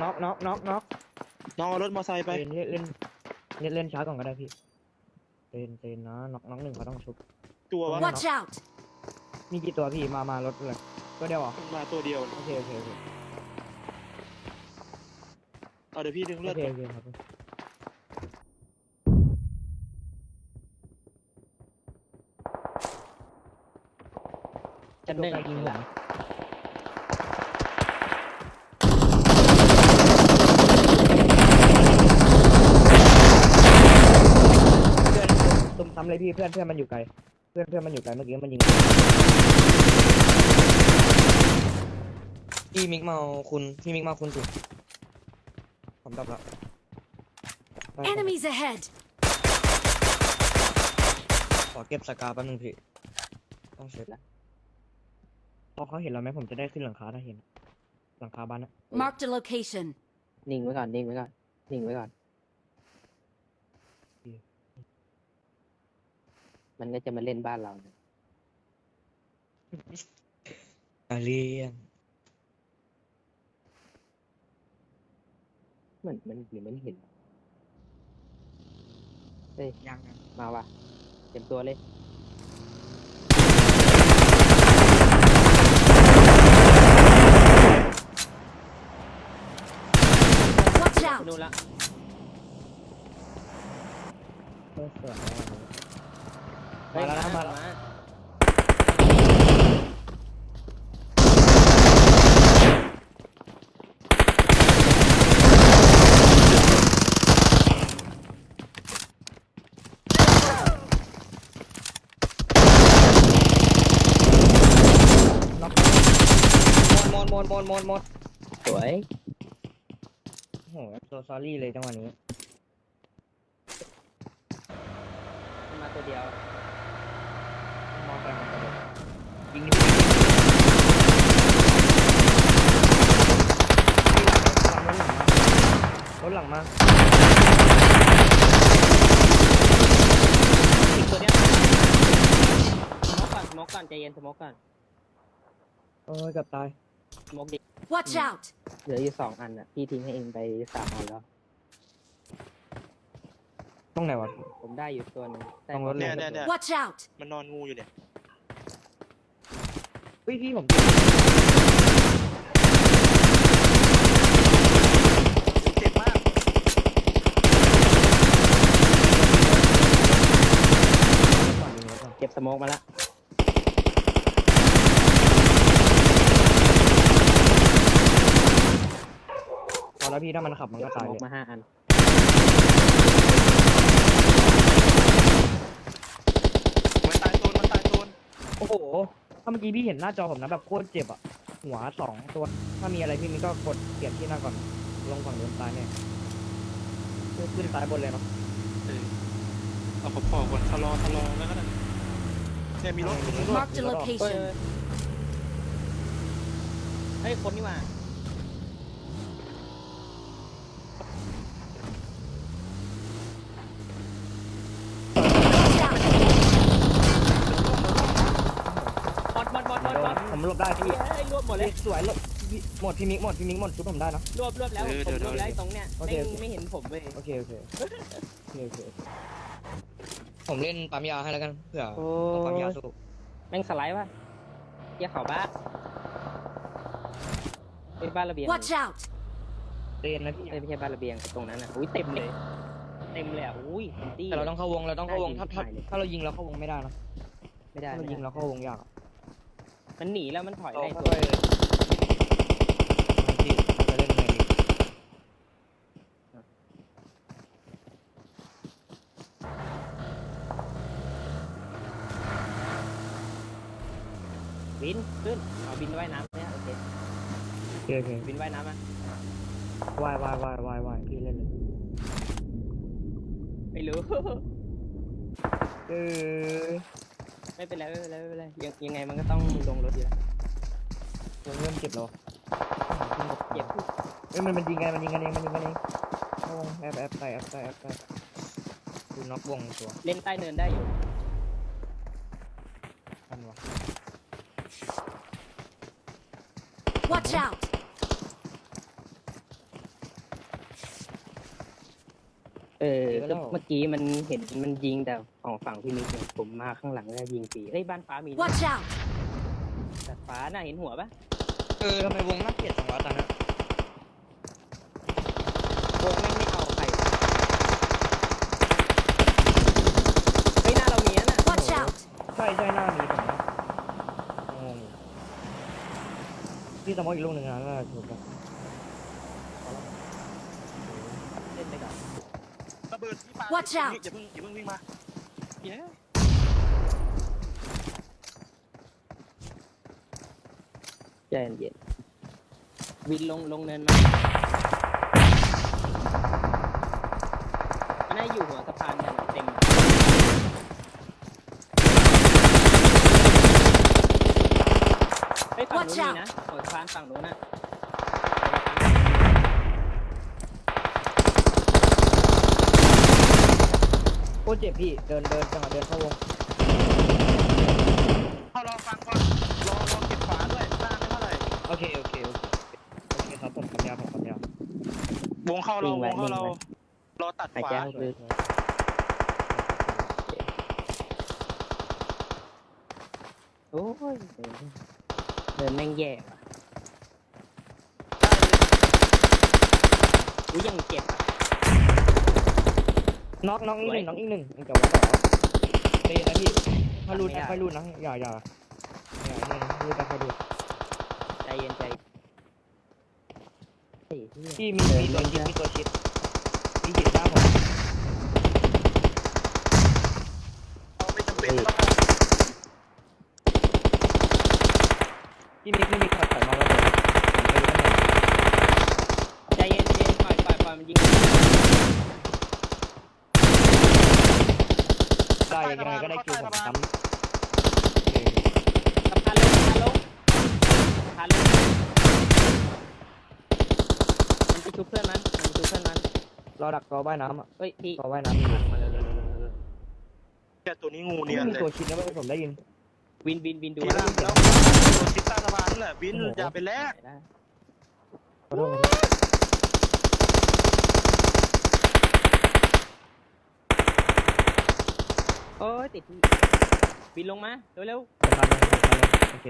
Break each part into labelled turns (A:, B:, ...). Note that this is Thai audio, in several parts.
A: น็อก
B: น้องเอารถมอไซค์ไป
A: เล่นช้าก่อนก็ได้พี่เต้นนะน็อกหนึ่งเขาต้องชุบ
B: ตัววะ
C: Watch out!
A: มีกี่ตัวพี่มารถเลยตัวเดียวเหรอ
B: มันมาตัวเดียว
A: โอเค
B: เอาเดี๋ยวพี่ดึง
A: โอ
B: เลือด
A: เคครับ
D: ชั้นหนึ่ง
A: ตัวไกลยิงผม ตุ่มซ้ำเลยพี่เพื่อนมันอยู่ไกลเพื่อนมันอยู่ไกลเมื่อกี้มันยิงพี่มิกเมาคุณสิผมดับละ
C: Enemies ahead!
A: ขอเก็บสกาแป๊บนึงพี่ต้องเสร็จแล้วพอเขาเห็นเราไหมผมจะได้ขึ้นหลังคาถ้าเห็นหลังคาบ้านนะ
C: Marked a location.
D: นิ่งไว้ก่อนนิ่งไว้ก่อนนิ่งไว้ก่อนมันก็จะมาเล่นบ้านเราเนี่ย
A: เรียน
D: มันหรือมันเห็นเฮ้ย
A: ยัง
D: มาว่ะเต็มตัวเลย
C: Watch out!
D: นู่นละ
A: เพื่อสวยมาแล้วนะมาแล้วหมด
D: สวย
A: โอ้โหโซซอรี่เลยจังหวะนี้
D: มาตัวเดียว
A: มองไปมันกระโดดยิงรถหลังมา
D: อีกตัวเนี้ยสโมกก่อนใจเย็นสโมกก่อน
A: โอ้ยเกับตาย
D: สโมกดิ
C: Watch out!
D: เหลืออยู่2 อันอ่ะพี่ทิ้งให้เองไป3 อันแล้ว
A: ตรงไหนวะ
D: ผมได้อยู่ตัวหนึง
A: ต้องรถเลย
B: เนี่ย
C: Watch out!
B: มันนอนงูอยู่เนี่ย
A: พี่ผม
B: เจ็บมาก
D: เก็บสโมกมาละ
A: พอแล้วพี่ถ้ามันขับมัน
D: เก็
A: ก็
D: บส
A: ตาย
D: โม
A: เล
D: ก
A: ย
D: มา5 อัน
B: มันตายโซน
A: โอ้โหถ้าเมื่อกี้พี่เห็นหน้าจอผมนะแบบโคตรเจ็บอ่ะหัว2 ตัวถ้ามีอะไรพี่มิก็กดเปลี่ยนที่หน้าก่อนลงฝั่งโดนตายแน่ขึ้นซ้ายบนเลยเนาะ
B: เอาขอบก่อนทะลอแล้วก็ได้เนี่ยมีรถ
C: Marked a
D: เฮ้ย
C: location.
D: เฮ้ยคนนี่มา
C: Watch out!
D: บอล
A: ผมหลบได้พี่
D: เฮ้ยรวบหมดเลย
A: สวยหลบหมดพี่มิกหมดชุดผมได้เนาะ
D: รวบแล้วผมรวบแล้วตรงเนี้ย
A: โอเค
D: ไม่เห็นผมเลย
A: โอเคผมเล่นปั๊มยาให้แล้วกันเผื่อต้องปั๊มยาสู้
D: แม่งสไลด์ป่ะเกี่ยเขาบ้านเป็นบ้านระเบียง
C: Watch out!
A: เรียนนะพี่
D: ไม่ใช่บ้านระเบียงตรงนั้นอ่ะอุ้ยเต็มเลยอ่ะอุ้ยเต็มที่
A: แต่เราต้องเข้าวงถ้าเรายิงเราเข้าวงไม่ได้นะ
D: ไม่ได้
A: ถ้าเรายิงเราเข้าวงยาก
D: มันหนีแล้วมันถอยได้
A: เรา
D: ตัว
A: ค่อยๆพี่จะเล่นยังไงดี
D: บินขึ้นเอาบินว่ายน้ำเนี่ยโอเค
A: โอเค
D: บินว่ายน้ำอ่ะ
A: วายพี่เล่นเลย
D: ไม่รู้
A: เออ
D: ไม่เป็นไรยังไงมันก็ต้องลงรถอยู่แล้ว
A: ผมเริ่มเจ็บแล้ว
D: เจ็บ
A: มันยิงกันเองเข้าวงแอบไปดูน็อกวงตัว
D: เล่นใต้เนินได้อยู่
A: ทันวะ
C: Watch out!
D: ก็เมื่อกี้มันเห็นมันยิงแต่ของฝั่งพี่มิกเนี่ยผมมาข้างหลังแล้วยิงฟรีเอ้ยบ้านฟ้ามีนะ
C: Watch out!
D: แต่ฟ้าน่าเห็นหัวปะ
A: ทำไมวงน่าเกลียดจังวะตอนนั้น
D: วงไม่เอาใครเฮ้ยหน้าเรามีนะน่ะ
C: Watch out!
A: ใช่หน้ามีผมนะงงพี่สมมติอีกลูกหนึ่งนะแล้วถูกปะ
D: เล่นไปก่อน
B: ระเบิดที่ปา
C: Watch out
B: อย่าเพิ่งวิ่งมาเย้
D: ใจเย็นวินลงเนินมามันน่าอยู่หัวสะพานกันเต็มเฮ้ยฝั่งนู้นมีนะหัวสะพานฝั่งนู้นนะ
A: โคตรเจ็บพี่เดินจังหวะเดินเข้าวง
B: เข้ารอฟังก่อนรอเก็บฝาด้วยหน้าไม่เท่าไหร่
A: โอเคครับผมขำยาว
B: วงเข้าเรารอตัด
D: หาย
B: ฝา
D: ใจลึกโอ้ยเดินแม่งแย่ว่ะอุ้ยยังเจ็บอ่ะ
A: น็อกอีกหนึ่งจังหวะต่อเตะนะพี่ถ้ารูดนะค่อยรูดนะอย่ารูดนะค่อยรูด
D: ใจเย็นใจ
A: พี่มีตัวชิดพี่หินหน้าผม
B: เอาไม่จำเป็นต้อง
A: พี่มิกถอยมาแล้วผม
D: ใจเย็นปล่อยมันยิง
A: ได้ยังไงก็ได้คิวผมซ้ำ
D: สะพานลงมันจะชุบเพื่อนมัน
A: เราดักตัวว่ายน้ำอ่ะ
D: เฮ้ยพี่
A: ตัวว่ายน้ำมี
D: มาเลย
B: แกตัวนี้งูเนี
A: นี่
B: ยน
A: มี
B: เลย
A: ตัวชิดนะผมได้ยิน
D: วินดู
B: ทีล่างแล้วตัวชิดใต้สะพานนั่นแหละวินอย่าไปแลก
A: ขอโทษ
D: โอ้ยติดวินลงมาเร็ว
A: โอเค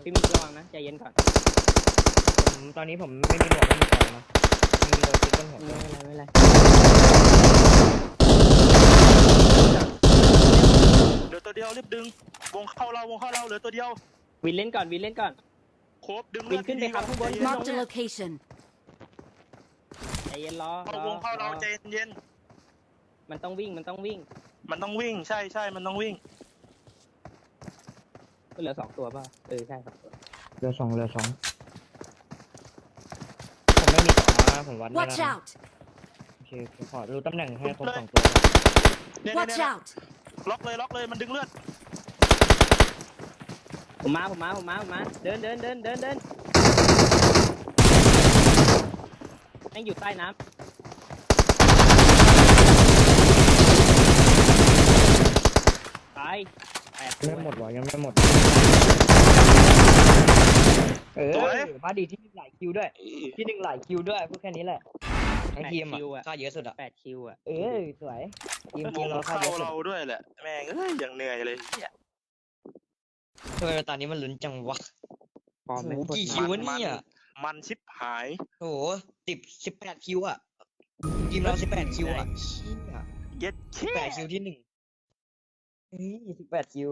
D: พี่มีระวังนะใจเย็นก่อน
A: ตอนนี้ผมไม่มีหมวกไม่มีของนะมีตัวชิดบนหัว
D: ไม่เป็นไร
B: เหลือตัวเดียวรีบดึงวงเข้าเราเหลือตัวเดียว
D: วินเล่นก่อน
B: โคบดึง
D: วินขึ้นไปครับข้างบน
C: Marked a location.
D: ใจเย็นรอ
B: เข้าวงเข้าเราใจเย็น
D: มันต้องวิ่ง
B: มันต้องวิ่งใช่มันต้องวิ่ง
D: เหลือ2 ตัวป่ะใช่2 ตัว
A: เรือสองผมไม่มีของนะผมวัดไม่
C: Watch
A: ได้
C: out!
A: โอเคขอรู้ตำแหน่งให้คน2 ตัว
B: เนี่ย
C: Watch out!
B: ล็อกเลยมันดึงเลือด
D: ผมมาเดินแม่งอยู่ใต้น้ำตาย8
A: ไม่หมดวะยังไม่หมดมาดีที่หลายคิวด้วยที่1หลายคิวด้วยพูดแค่นี้แหละทั้งทีมอ่ะค่าเยอะสุดอ่ะ
D: 8 คิวอ่ะ
A: สวยทีม
B: วง
A: เราค่า
B: เข้า
A: เยอะสุด
B: เราด้วยแหละแม่งอย่างเหนื่อยเลยเนี่ย
A: ทำไมตอนนี้มันลุ้นจังวะ
D: ฟอร์มไม่
A: กี่คิววะเนี่ย
B: มันชิบหาย
A: โอ้โห18คิวอ่ะทีมเรา18คิวอ่ะ
B: เย็ดแค่
A: 18คิวที่118คิว